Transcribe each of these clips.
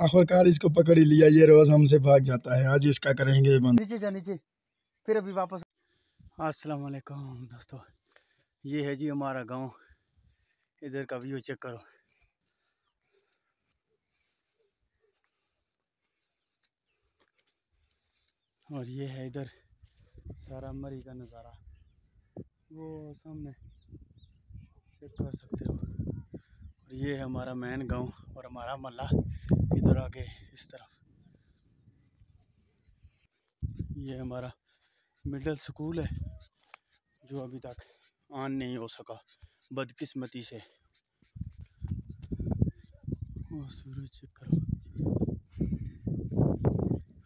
आखिरकार इसको पकड़ ही लिया। ये रोज हमसे भाग जाता है, आज इसका करेंगे बंद। नीचे जा नीचे, फिर अभी वापस। अस्सलाम वालेकुम दोस्तों, ये है जी हमारा गांव। इधर का व्यू चेक करो। और ये है इधर सारा मरी का नज़ारा, वो सामने चेक कर सकते हो। और ये है हमारा मेन गांव और हमारा मोहल्ला इधर आगे इस तरफ। ये हमारा मिडिल स्कूल है जो अभी तक ऑन नहीं हो सका बदकिस्मती से। वो सूरज चेक करो।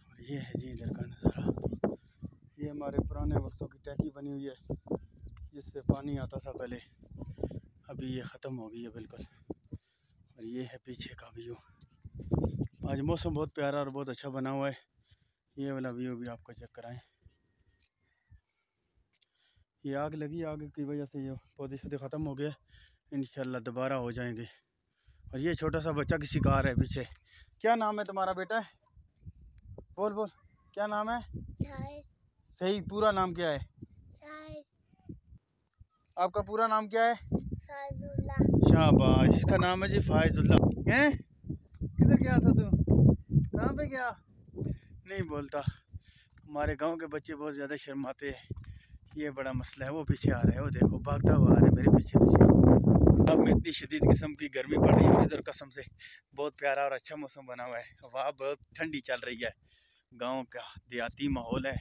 और ये है जी इधर का नज़ारा। ये हमारे पुराने वक्तों की टैंकी बनी हुई है जिससे पानी आता था पहले, अभी ये ख़त्म हो गई है बिल्कुल। और ये है पीछे का व्यू। आज मौसम बहुत प्यारा और बहुत अच्छा बना हुआ है। ये वाला व्यू भी आपको चेक कराएं। ये आग लगी, आग की वजह से ये पौधे शौधे ख़त्म हो गए, इंशाल्लाह दोबारा हो जाएंगे। और ये छोटा सा बच्चा किसी कार है पीछे। क्या नाम है तुम्हारा बेटा? बोल बोल, क्या नाम है? सही पूरा नाम क्या है? आपका पूरा नाम क्या है? शाबाश, इसका नाम है जी फायजुल्ला। हैं? किधर गया था तू? कहाँ पे गया? नहीं बोलता। हमारे गांव के बच्चे बहुत ज़्यादा शर्माते हैं, ये बड़ा मसला है। वो पीछे आ रहा है, वो देखो भागता हुआ आ रहा है मेरे पीछे पीछे। अब में इतनी शदीद किस्म की गर्मी पड़ रही है और इधर कसम से बहुत प्यारा और अच्छा मौसम बना हुआ है। हवा बहुत ठंडी चल रही है, गांव का देहाती माहौल है।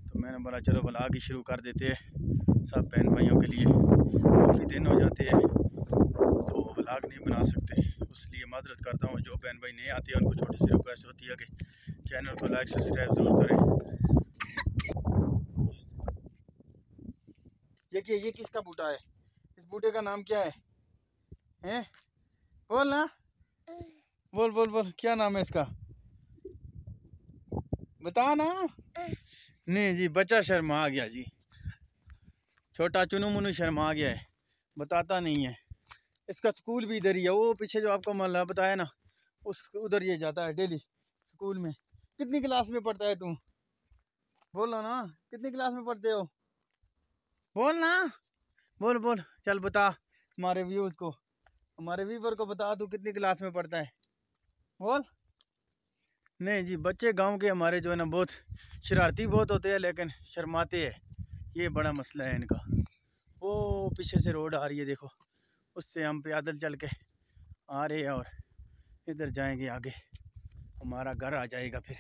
तो मैंने बोला चलो व्लॉग ही शुरू कर देते हैं सब बहन भाइयों के लिए। काफ़ी दिन हो जाते हैं तो व्लॉग नहीं बना सकते, इसलिए माजरत करता हूँ। जो बहन भाई नहीं आते हैं उनको छोटी सी रिक्वेस्ट होती है कि चैनल को लाइक सब्सक्राइब जरूर करें। ये किसका बूटा है? इस बूटे का नाम क्या है? हैं? बोल ना, बोल बोल बोल, क्या नाम है इसका? बता ना। नहीं जी, बच्चा शर्मा आ गया जी, छोटा चुनू मुनू शर्मा आ गया है, बताता नहीं है। इसका स्कूल भी इधर ही है, वो पीछे जो आपको मोहल्ला बताया ना, उस उधर ये जाता है डेली स्कूल में। कितनी क्लास में पढ़ता है तू? बोलो ना, कितनी क्लास में पढ़ते हो? बोल ना, बोल बोल, चल बता हमारे व्यूज को, हमारे व्यूवर को बता तू कितनी क्लास में पढ़ता है, बोल। नहीं जी, बच्चे गांव के हमारे जो है ना बहुत शरारती बहुत होते हैं लेकिन शर्माते हैं, ये बड़ा मसला है इनका। वो पीछे से रोड आ रही है देखो, उससे हम पैदल चल के आ रहे हैं और इधर जाएंगे आगे, हमारा घर आ जाएगा। फिर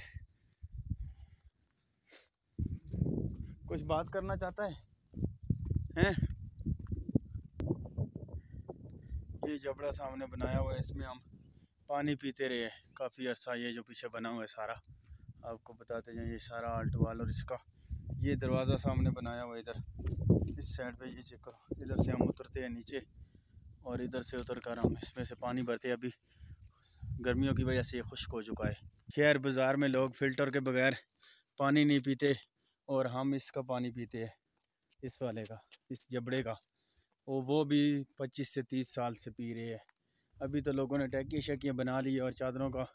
कुछ बात करना चाहता है हैं? ये जबड़ा सामने बनाया हुआ है, इसमें हम पानी पीते रहे काफ़ी अर्सा। ये जो पीछे बना हुआ है सारा आपको बताते जाए, ये सारा आल्ट वाल। और इसका ये दरवाज़ा सामने बनाया हुआ है इधर इस साइड पे, ये चेक करो। इधर से हम उतरते हैं नीचे और इधर से उतर कर हम इसमें से पानी भरते हैं। अभी गर्मियों की वजह से ये खुश्क हो चुका है। शहर बाज़ार में लोग फ़िल्टर के बगैर पानी नहीं पीते और हम इसका पानी पीते हैं, इस वाले का, इस जबड़े का। वो भी 25 से 30 साल से पी रहे हैं। अभी तो लोगों ने टैंकी शैकियाँ बना ली और चादरों का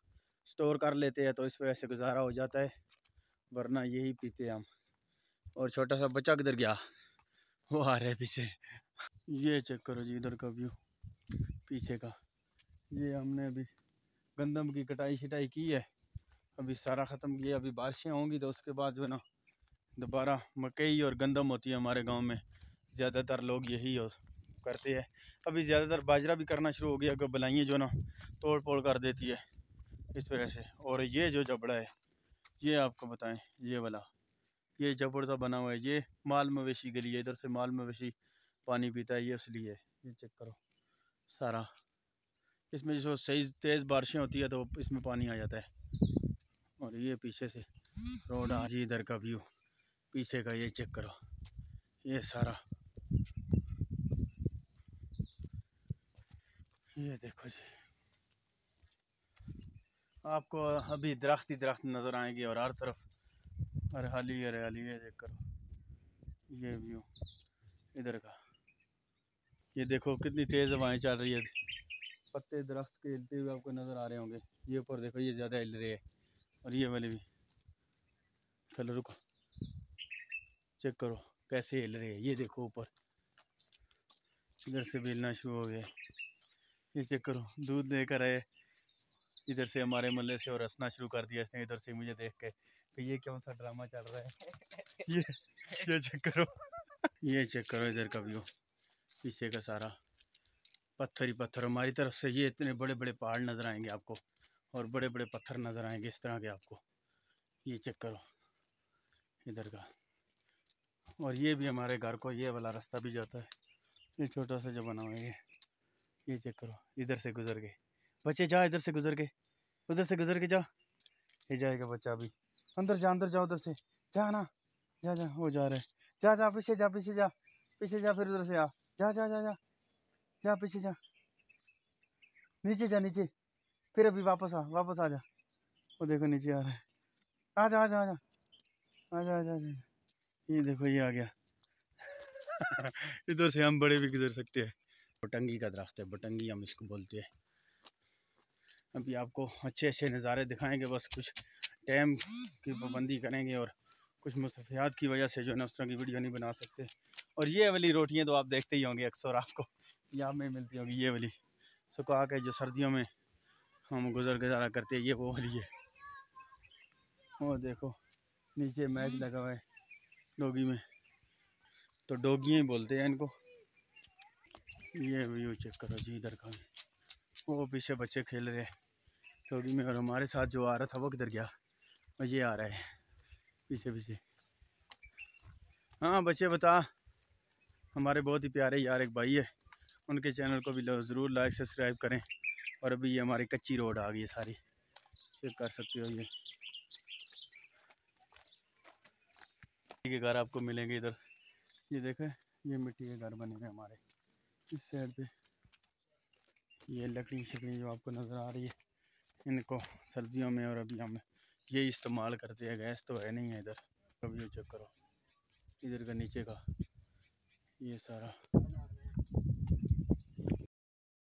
स्टोर कर लेते हैं, तो इस वजह से गुजारा हो जाता है, वरना यही पीते हैं हम। और छोटा सा बच्चा किधर गया? वो आ रहा है पीछे। ये चेक करो जी इधर का व्यू पीछे का। ये हमने अभी गंदम की कटाई शटाई की है, अभी सारा ख़त्म किया। अभी बारिशें होंगी तो उसके बाद जो है ना दोबारा मकई और गंदम होती है हमारे गांव में, ज़्यादातर लोग यही करते हैं। अभी ज़्यादातर बाजरा भी करना शुरू हो गया क्योंकि बलाइयाँ जो ना तोड़ फोड़ कर देती है इस वजह से। और ये जो जबड़ा है, ये आपको बताएं, ये वाला ये जबड़ सा बना हुआ है, ये माल मवेशी के लिए, इधर से माल मवेशी पानी पीता है, ये इसलिए। ये चेक करो सारा, इसमें जो सही तेज़ बारिशें होती है तो इसमें पानी आ जाता है। और ये पीछे से रोड आ जी, इधर का व्यू पीछे का ये चेक करो, ये सारा ये देखो जी। आपको अभी दरख्त ही दरख्त नज़र आएंगे और हर तरफ हरियाली हरियाली। ये देख करो ये व्यू इधर का, ये देखो कितनी तेज़ हवाएं चल रही है। पत्ते दरख्त के हिलते हुए आपको नज़र आ रहे होंगे। ये ऊपर देखो, ये ज़्यादा हिल रहे हैं और ये वाले भी। चलो रुको, चेक करो कैसे हिल रहे हैं। ये देखो ऊपर इधर से भी हिलना शुरू हो गया। ये चेक करो, दूध लेकर आए इधर से हमारे मल्ले से और हंसना शुरू कर दिया इसने इधर से मुझे देख के कि ये कौन सा ड्रामा चल रहा है। ये चेक करो। ये चेक करो इधर का व्यू, पीछे का सारा पत्थर ही पत्थर। हमारी तरफ से ये इतने बड़े बड़े पहाड़ नज़र आएंगे आपको और बड़े बड़े पत्थर नज़र आएंगे इस तरह के आपको। ये चेक करो इधर का। और ये भी हमारे घर को ये वाला रास्ता भी जाता है, ये छोटा सा जो बना हुआ है ये चेक करो। इधर से गुजर के बच्चे जा, इधर से गुजर के, उधर से गुजर के जा। ये जाएगा बच्चा भी, अंदर जा, अंदर जा, उधर से जा ना, जा जा, वो जा रहा है। जा जा, पीछे जा, पीछे जा, पीछे जा, फिर उधर से आ, जा जा जा जा जा, पीछे जा, नीचे जा, नीचे, फिर अभी वापस आ जा। वो देखो नीचे आ रहा है, आ जा आ जा आ जा आ जा आ जा। ये देखो ये आ गया। इधर से हम बड़े भी गुजर सकते हैं। बटंगी का दरख्त है, बटंगी हम इसको बोलते हैं। अभी आपको अच्छे अच्छे नज़ारे दिखाएंगे, बस कुछ टाइम की पाबंदी करेंगे और कुछ मुस्तफ़ियात की वजह से जो है ना उस तरह की वीडियो नहीं बना सकते। और ये वाली रोटियां तो आप देखते ही होंगे अक्सर, आपको यहाँ में मिलती होंगी। ये वाली सुखा के जो सर्दियों में हम गुजारा करते हैं, ये वो वाली है। और देखो नीचे मैच लगा हुआ है डोगी में, तो डोगियाँ ही बोलते हैं इनको। ये व्यू चेक करो जी इधर का भी, वो पीछे बच्चे खेल रहे हैं डोगी में। और हमारे साथ जो आ रहा था वो किधर गया, और ये आ रहा है पीछे पीछे। हाँ बच्चे बता, हमारे बहुत ही प्यारे यार एक भाई है, उनके चैनल को भी ज़रूर लाइक सब्सक्राइब करें। और अभी ये हमारी कच्ची रोड आ गई है सारी, चेक कर सकते हो। ये के घर आपको मिलेंगे इधर, ये देखें ये मिट्टी के घर बने हुए हमारे इस साइड पे। ये लकड़ी शकड़ी जो आपको नज़र आ रही है, इनको सर्दियों में और अभी हम ये इस्तेमाल करते हैं, गैस तो है नहीं है इधर। कभी चेक करो इधर का नीचे का ये सारा।